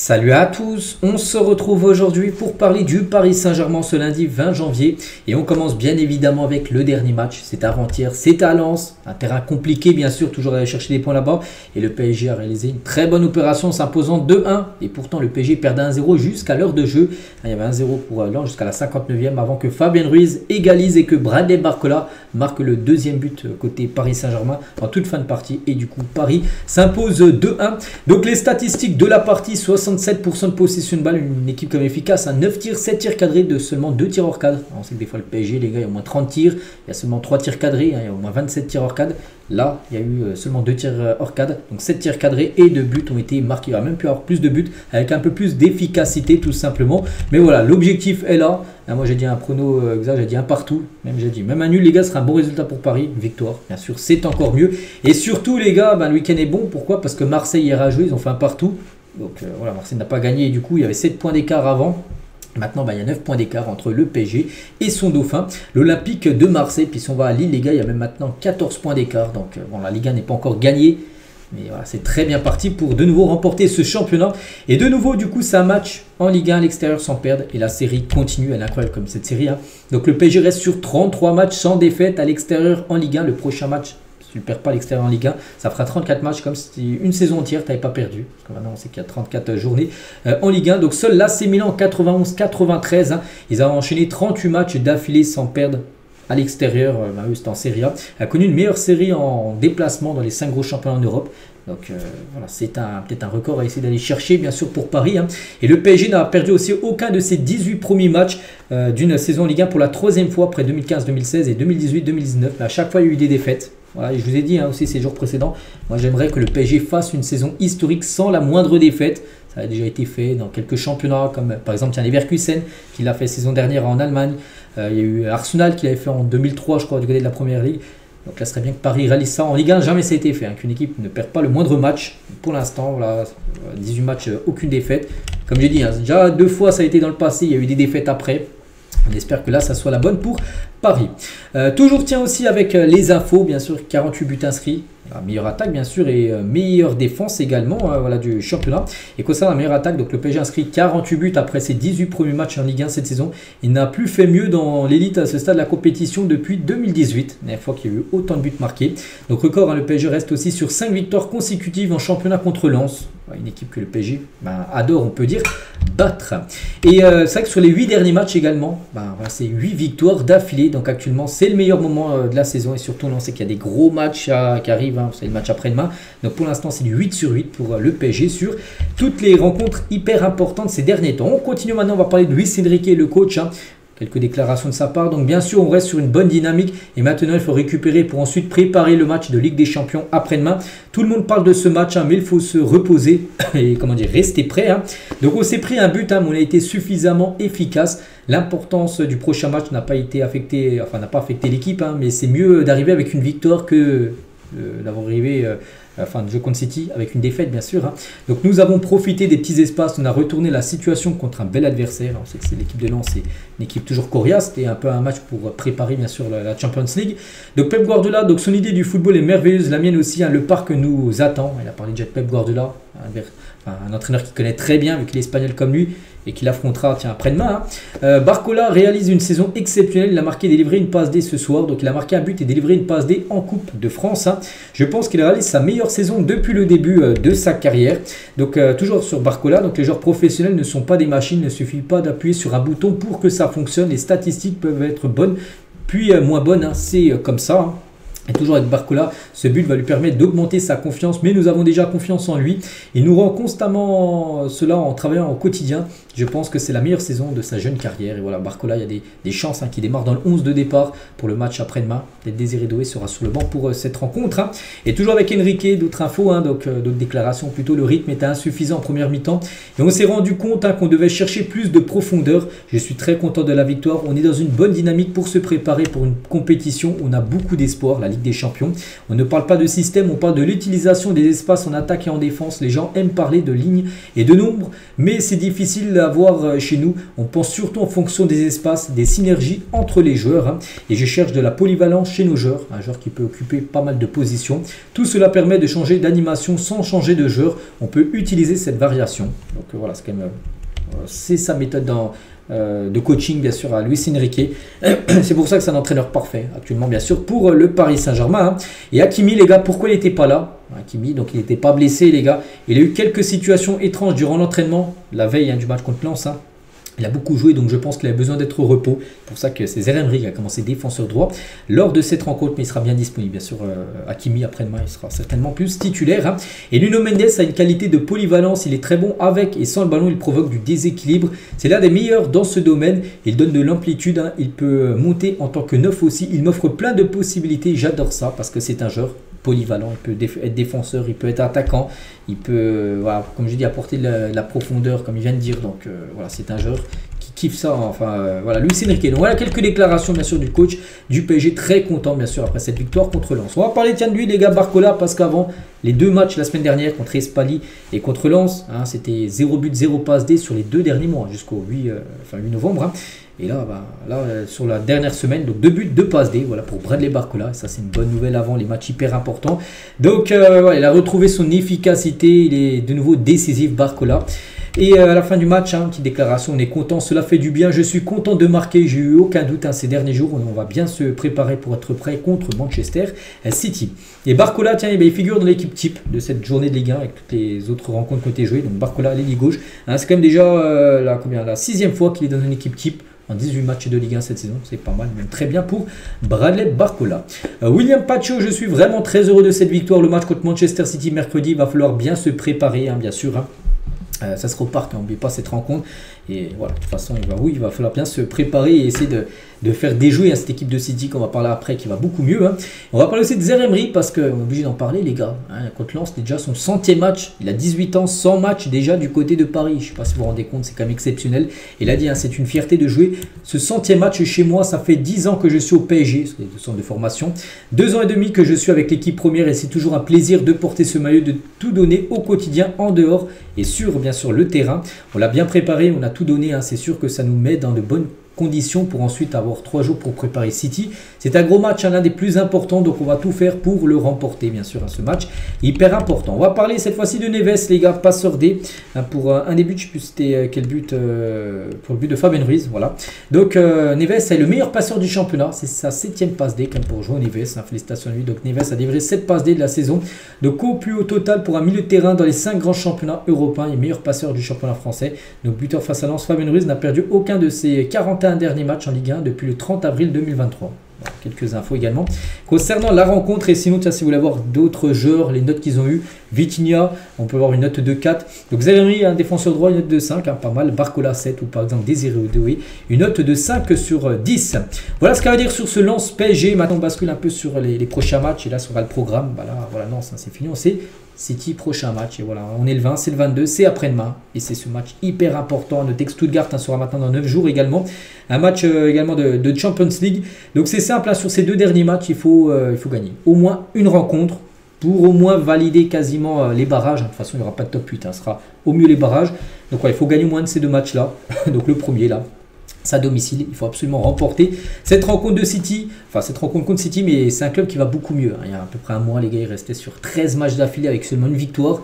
Salut à tous, on se retrouve aujourd'hui pour parler du Paris Saint-Germain ce lundi 20 janvier et on commence bien évidemment avec le dernier match, c'est avant-hier, c'est à Lens, un terrain compliqué bien sûr, toujours aller chercher des points là-bas et le PSG a réalisé une très bonne opération en s'imposant 2-1 et pourtant le PSG perdait 1-0 jusqu'à l'heure de jeu, il y avait 1-0 pour Lens jusqu'à la 59e avant que Fabien Ruiz égalise et que Bradley Barcola marque le deuxième but côté Paris Saint-Germain en toute fin de partie et du coup Paris s'impose 2-1. Donc les statistiques de la partie, 67% de possession de balle, une équipe comme efficace, 9 tirs, 7 tirs cadrés de seulement 2 tirs hors cadre. On sait que des fois le PSG, les gars, il y a au moins 30 tirs, il y a seulement 3 tirs cadrés, il y a au moins 27 tirs hors cadre. Là, il y a eu seulement 2 tirs hors cadre, donc 7 tirs cadrés et 2 buts ont été marqués. Il va même pu avoir plus de buts avec un peu plus d'efficacité tout simplement. Mais voilà, l'objectif est là. Moi j'ai dit un prono exact, j'ai dit un partout, même un nul les gars, ce sera un bon résultat pour Paris, une victoire, bien sûr c'est encore mieux. Et surtout les gars, le week-end est bon, pourquoi? Parce que Marseille hier a joué, ils ont fait un partout. Donc voilà, Marseille n'a pas gagné et du coup il y avait 7 points d'écart avant. Maintenant, il y a 9 points d'écart entre le PSG et son dauphin, l'Olympique de Marseille. Puis si on va à Lille, les gars, il y a même maintenant 14 points d'écart. Donc bon, la Ligue 1 n'est pas encore gagnée. Mais voilà, c'est très bien parti pour de nouveau remporter ce championnat. Et de nouveau, du coup, c'est un match en Ligue 1 à l'extérieur sans perdre. Et la série continue, elle est incroyable comme cette série. Donc le PSG reste sur 33 matchs sans défaite à l'extérieur en Ligue 1. Le prochain match, si tu ne perds pas à l'extérieur en Ligue 1, ça fera 34 matchs comme si une saison entière, tu n'avais pas perdu. Parce que maintenant, on sait qu'il y a 34 journées en Ligue 1. Donc seul l'AC Milan en 91-93, ils ont enchaîné 38 matchs d'affilée sans perdre à l'extérieur. Eux, c'était en Serie A. A connu une meilleure série en déplacement dans les 5 gros championnats en Europe. Donc voilà, c'est peut-être un record à essayer d'aller chercher, bien sûr, pour Paris. Et le PSG n'a perdu aussi aucun de ses 18 premiers matchs d'une saison en Ligue 1 pour la troisième fois après 2015-2016 et 2018-2019. Mais à chaque fois, il y a eu des défaites. Voilà, et je vous ai dit aussi ces jours précédents, moi j'aimerais que le PSG fasse une saison historique sans la moindre défaite. Ça a déjà été fait dans quelques championnats, comme par exemple Leverkusen qui l'a fait la saison dernière en Allemagne. Il y a eu Arsenal qui l'avait fait en 2003, je crois, du côté de la Première Ligue. Donc là, ce serait bien que Paris réalise ça. En Ligue 1, jamais ça a été fait, qu'une équipe ne perd pas le moindre match. Pour l'instant, voilà, 18 matchs, aucune défaite. Comme j'ai dit, déjà 2 fois ça a été dans le passé, il y a eu des défaites après. On espère que là, ça soit la bonne pour Paris. Toujours tiens aussi avec les infos, bien sûr, 48 buts inscrits. La meilleure attaque bien sûr et meilleure défense également voilà, du championnat. Et concernant la meilleure attaque, donc le PSG a inscrit 48 buts après ses 18 premiers matchs en Ligue 1 cette saison. Il n'a plus fait mieux dans l'élite à ce stade de la compétition depuis 2018. La dernière fois qu'il y a eu autant de buts marqués. Donc record, le PSG reste aussi sur 5 victoires consécutives en championnat contre Lens. Une équipe que le PSG adore, on peut dire, battre. Et c'est vrai que sur les 8 derniers matchs également, voilà, c'est 8 victoires d'affilée. Donc actuellement, c'est le meilleur moment de la saison. Et surtout, on sait qu'il y a des gros matchs qui arrivent. C'est le match après-demain. Donc pour l'instant, c'est du 8 sur 8 pour le PSG sur toutes les rencontres hyper importantes ces derniers temps. On continue maintenant, on va parler de Luis Enrique, le coach. Quelques déclarations de sa part. Donc bien sûr, on reste sur une bonne dynamique. Et maintenant, il faut récupérer pour ensuite préparer le match de Ligue des Champions après-demain. Tout le monde parle de ce match, mais il faut se reposer et rester prêt. Donc on s'est pris un but, mais on a été suffisamment efficace. L'importance du prochain match n'a pas été affectée, n'a pas affecté l'équipe, mais c'est mieux d'arriver avec une victoire que d'avoir arrivé de jeu contre City avec une défaite bien sûr. Donc nous avons profité des petits espaces, on a retourné la situation contre un bel adversaire. On sait que c'est l'équipe de Lens, c'est une équipe toujours coriace, c'était un peu un match pour préparer bien sûr la Champions League. Donc Pep Guardiola, donc son idée du football est merveilleuse, la mienne aussi, le parc nous attend. Il a parlé déjà de Pep Guardiola, un entraîneur qui connaît très bien vu qu'il est espagnol comme lui et qu'il affrontera après-demain. Barcola réalise une saison exceptionnelle, il a marqué et délivré une passe D ce soir, donc il a marqué un but et délivré une passe D en Coupe de France. Je pense qu'il réalise sa meilleure saison depuis le début de sa carrière. Donc toujours sur Barcola, donc les joueurs professionnels ne sont pas des machines, il ne suffit pas d'appuyer sur un bouton pour que ça fonctionne. Les statistiques peuvent être bonnes puis moins bonnes, c'est comme ça. Et toujours avec Barcola, ce but va lui permettre d'augmenter sa confiance, mais nous avons déjà confiance en lui. Il nous rend constamment cela en travaillant au quotidien. Je pense que c'est la meilleure saison de sa jeune carrière. Et voilà, Barcola, il y a des chances qui démarrent dans le 11 de départ pour le match après-demain. Peut-être Désiré Doué sera sur le banc pour cette rencontre. Et toujours avec Enrique, d'autres infos, d'autres déclarations plutôt. Le rythme était insuffisant en première mi-temps. Et on s'est rendu compte qu'on devait chercher plus de profondeur. Je suis très content de la victoire. On est dans une bonne dynamique pour se préparer pour une compétition où on a beaucoup d'espoir. La Ligue Ligue des Champions. On ne parle pas de système, on parle de l'utilisation des espaces en attaque et en défense. Les gens aiment parler de lignes et de nombres, mais c'est difficile à voir chez nous. On pense surtout en fonction des espaces, des synergies entre les joueurs. Et je cherche de la polyvalence chez nos joueurs, un joueur qui peut occuper pas mal de positions. Tout cela permet de changer d'animation sans changer de joueur. On peut utiliser cette variation. Donc voilà, c'est quand même c'est sa méthode de coaching, bien sûr, à Luis Enrique. C'est pour ça que c'est un entraîneur parfait actuellement, bien sûr, pour le Paris Saint-Germain. Et Hakimi, les gars, pourquoi il n'était pas là? Hakimi, donc il n'était pas blessé, les gars. Il a eu quelques situations étranges durant l'entraînement, la veille du match contre Lens. Il a beaucoup joué, donc je pense qu'il a besoin d'être au repos. C'est pour ça que c'est Zaire Emery qui a commencé défenseur droit lors de cette rencontre, mais il sera bien disponible. Bien sûr, Hakimi, après-demain, il sera certainement plus titulaire. Et Nuno Mendes a une qualité de polyvalence. Il est très bon avec et sans le ballon. Il provoque du déséquilibre. C'est l'un des meilleurs dans ce domaine. Il donne de l'amplitude. Il peut monter en tant que neuf aussi. Il m'offre plein de possibilités. J'adore ça parce que c'est un joueur polyvalent, il peut être défenseur, il peut être attaquant, il peut, voilà, comme je dis, apporter de la profondeur, comme il vient de dire. Donc voilà, c'est un joueur qui kiffe ça. Enfin, voilà, Luis Enrique. Donc voilà quelques déclarations, bien sûr, du coach du PSG, très content, bien sûr, après cette victoire contre Lens. On va parler, tiens, de lui, les gars, Barcola, parce qu'avant les deux matchs la semaine dernière contre Espali et contre Lens, c'était 0 but, 0 passe D sur les 2 derniers mois, jusqu'au 8 novembre. Et là, sur la dernière semaine, donc 2 buts, 2 passes D, voilà, pour Bradley Barcola. Ça, c'est une bonne nouvelle avant les matchs hyper importants. Donc, il a retrouvé son efficacité. Il est de nouveau décisif, Barcola. Et à la fin du match, petite déclaration, on est content, cela fait du bien. Je suis content de marquer, j'ai eu aucun doute ces derniers jours. On va bien se préparer pour être prêt contre Manchester City. Et Barcola, tiens, il figure dans l'équipe type de cette journée de Ligue 1 avec toutes les autres rencontres qui ont été jouées. Donc Barcola, l'ailier gauche. C'est quand même déjà la 6e fois qu'il est dans une équipe type. En 18 matchs de Ligue 1 cette saison, c'est pas mal, même très bien pour Bradley Barcola. William Pacho, je suis vraiment très heureux de cette victoire. Le match contre Manchester City mercredi, il va falloir bien se préparer, bien sûr. Ça se repart, n'oubliez pas cette rencontre. Et voilà, de toute façon, il va falloir bien se préparer et essayer de faire déjouer cette équipe de City qu'on va parler après, qui va beaucoup mieux. On va parler aussi de Zaire Emery parce qu'on est obligé d'en parler, les gars. Contre Lens, c'est déjà son 100e match. Il a 18 ans, 100 matchs déjà du côté de Paris. Je ne sais pas si vous vous rendez compte, c'est quand même exceptionnel. Il a dit, c'est une fierté de jouer ce 100e match chez moi. Ça fait 10 ans que je suis au PSG, c'est le centre de formation. 2 ans et demi que je suis avec l'équipe première et c'est toujours un plaisir de porter ce maillot, de tout donner au quotidien, en dehors et sur, bien sûr, le terrain. On l'a bien préparé, on a tout donné. C'est sûr que ça nous met dans de bonnes conditions pour ensuite avoir 3 jours pour préparer City. C'est un gros match, l'un des plus importants, donc on va tout faire pour le remporter, bien sûr, ce match hyper important. On va parler cette fois-ci de Neves, les gars, passeur D, pour un des buts, je ne sais plus c'était quel but, pour le but de Fabien Ruiz, voilà. Donc Neves est le meilleur passeur du championnat, c'est sa 7e passe D quand même pour jouer au Neves, félicitations à lui. Donc Neves a délivré 7 passes D de la saison, donc au plus haut total pour un milieu de terrain dans les 5 grands championnats européens, et meilleur passeur du championnat français. Donc buteur face à Lens, Fabien Ruiz n'a perdu aucun de ses 41 derniers matchs en Ligue 1 depuis le 30 avril 2023. Voilà, quelques infos également concernant la rencontre. Et sinon, si vous voulez voir d'autres joueurs, les notes qu'ils ont eu, Vitinha, on peut avoir une note de 4. Donc Zaire Emery, un défenseur droit, une note de 5, pas mal. Barcola 7 ou par exemple Désiré Doué, une note de 5 sur 10. Voilà ce qu'on va dire sur ce Lens PSG. Maintenant on bascule un peu sur les prochains matchs et là sera le programme. Voilà, Lens, c'est fini, on sait. City, prochain match, et voilà, on est le 20, c'est le 22, c'est après-demain, et c'est ce match hyper important. Notez que Stuttgart sera maintenant dans 9 jours également, un match également de Champions League. Donc c'est simple, sur ces 2 derniers matchs, il faut gagner au moins une rencontre pour au moins valider quasiment les barrages. De toute façon, il n'y aura pas de top 8, ce sera au mieux les barrages. Donc il faut gagner au moins de ces 2 matchs-là, donc le premier là. À domicile, il faut absolument remporter cette rencontre de City, cette rencontre contre City, mais c'est un club qui va beaucoup mieux. Il y a à peu près un mois, les gars, ils restaient sur 13 matchs d'affilée avec seulement une victoire.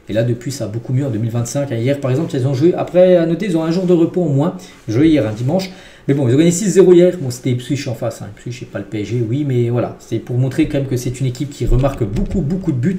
Et là, depuis, ça a beaucoup mieux en 2025. Hier, par exemple, ils ont joué, après, à noter, ils ont un jour de repos en moins. Ils ont joué hier, un dimanche. Mais bon, ils ont gagné 6-0 hier. Bon, c'était Ipswich en face. Ipswich, c'est pas le PSG, oui, mais voilà. C'est pour montrer quand même que c'est une équipe qui remarque beaucoup de buts.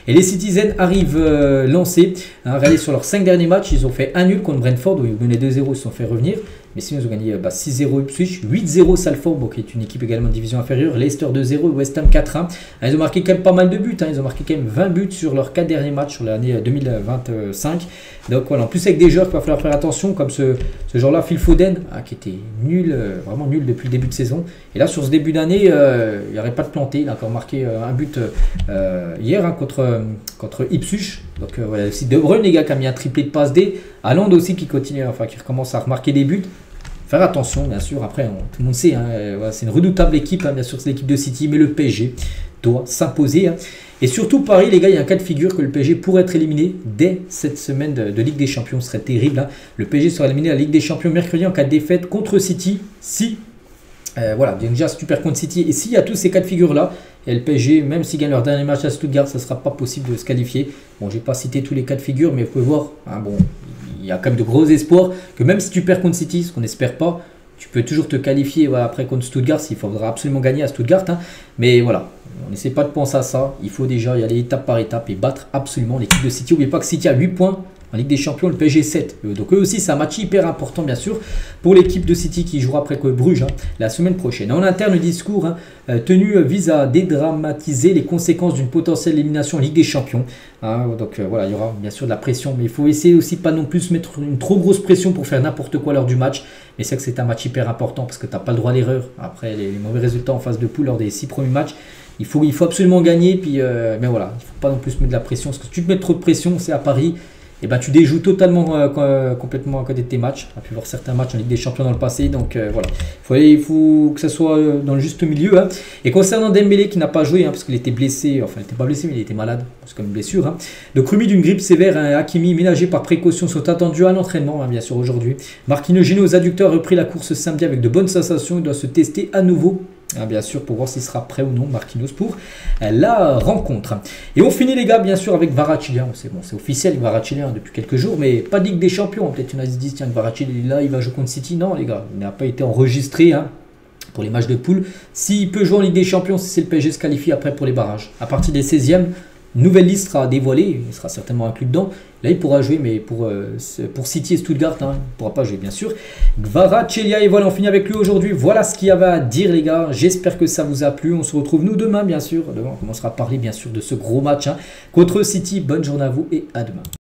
Et les Citizens arrivent lancés. Regardez, sur leurs 5 derniers matchs, ils ont fait un nul contre Brentford, où ils menaient 2-0, ils se sont fait revenir. Mais sinon, ils ont gagné 6-0 Ipswich, 8-0 Salford, qui est une équipe également de division inférieure, Leicester 2-0, West Ham 4-1. Ils ont marqué quand même pas mal de buts, ils ont marqué quand même 20 buts sur leurs 4 derniers matchs sur l'année 2025. Donc voilà, en plus avec des joueurs qu'il va falloir faire attention, comme ce genre-là, Phil Foden, qui était nul, vraiment nul depuis le début de saison. Et là, sur ce début d'année, il n'arrête pas de planter, il a encore marqué un but hier contre Ipswich. Donc voilà, aussi De Bruyne, les gars, qui a mis un triplé de passe D. Haaland aussi qui continue, qui recommence à remarquer des buts. faire attention, bien sûr. Après, tout le monde sait, hein, voilà, c'est une redoutable équipe, hein, bien sûr, c'est l'équipe de City, mais le PSG doit s'imposer. Hein. Et surtout, Paris, les gars, il y a un cas de figure que le PSG pourrait être éliminé dès cette semaine de Ligue des Champions. Ce serait terrible. Hein. Le PSG sera éliminé à la Ligue des Champions mercredi en cas de défaite contre City. Si, voilà, déjà, si tu perds contre City, et s'il y a tous ces cas de figure-là, et le PSG, même s'ils gagnent leur dernier match à Stuttgart, ça ne sera pas possible de se qualifier. Bon, je n'ai pas cité tous les cas de figure, mais vous pouvez voir, hein, bon, il y a quand même de gros espoirs que même si tu perds contre City, ce qu'on n'espère pas, tu peux toujours te qualifier voilà, après contre Stuttgart, s'il faudra absolument gagner à Stuttgart. Hein. Mais voilà, on n'essaie pas de penser à ça. Il faut déjà y aller étape par étape et battre absolument l'équipe de City. N'oubliez pas que City a 8 points en Ligue des Champions, le PSG 7. Donc eux aussi, c'est un match hyper important, bien sûr, pour l'équipe de City qui jouera après Bruges hein, la semaine prochaine. En interne, le discours tenu vise à dédramatiser les conséquences d'une potentielle élimination en Ligue des Champions. Hein, donc voilà, il y aura bien sûr de la pression, mais il faut essayer aussi de pas non plus mettre une trop grosse pression pour faire n'importe quoi lors du match. Mais c'est que c'est un match hyper important parce que tu n'as pas le droit à l'erreur. Après les mauvais résultats en phase de poule lors des 6 premiers matchs, il faut absolument gagner. Puis, mais voilà, il ne faut pas non plus mettre de la pression parce que si tu te mets trop de pression, c'est à Paris. Et ben, tu déjoues totalement complètement à côté de tes matchs. Tu as pu voir certains matchs en Ligue des Champions dans le passé. Donc voilà, il faut que ça soit dans le juste milieu. Hein. Et concernant Dembélé qui n'a pas joué, hein, parce qu'il était blessé, enfin il n'était pas blessé mais il était malade, c'est comme une blessure. Hein. Donc remis d'une grippe sévère, hein, Hakimi ménagé par précaution sont attendus à l'entraînement, hein, bien sûr aujourd'hui. Marquinhos gêné aux adducteurs a repris la course samedi avec de bonnes sensations. Il doit se tester à nouveau. Hein, bien sûr, pour voir s'il sera prêt ou non, Marquinhos, pour la rencontre. Et on finit, les gars, bien sûr, avec Kvaratskhelia. C'est bon, c'est officiel, Kvaratskhelia, depuis quelques jours, mais pas de Ligue des Champions. Peut-être qu'il y en a qui se disent, tiens, Kvaratskhelia, là, il va jouer contre City. Non, les gars, il n'a pas été enregistré hein, pour les matchs de poule. S'il peut jouer en Ligue des Champions, si c'est le PSG se qualifie après pour les barrages. À partir des 16e, nouvelle liste sera dévoilée, il sera certainement inclus dedans. Là, il pourra jouer, mais pour City et Stuttgart, hein, il ne pourra pas jouer, bien sûr. Kvaratskhelia, et voilà, on finit avec lui aujourd'hui. Voilà ce qu'il y avait à dire, les gars. J'espère que ça vous a plu. On se retrouve, nous, demain, bien sûr. Demain, on commencera à parler, bien sûr, de ce gros match hein, contre City. Bonne journée à vous et à demain.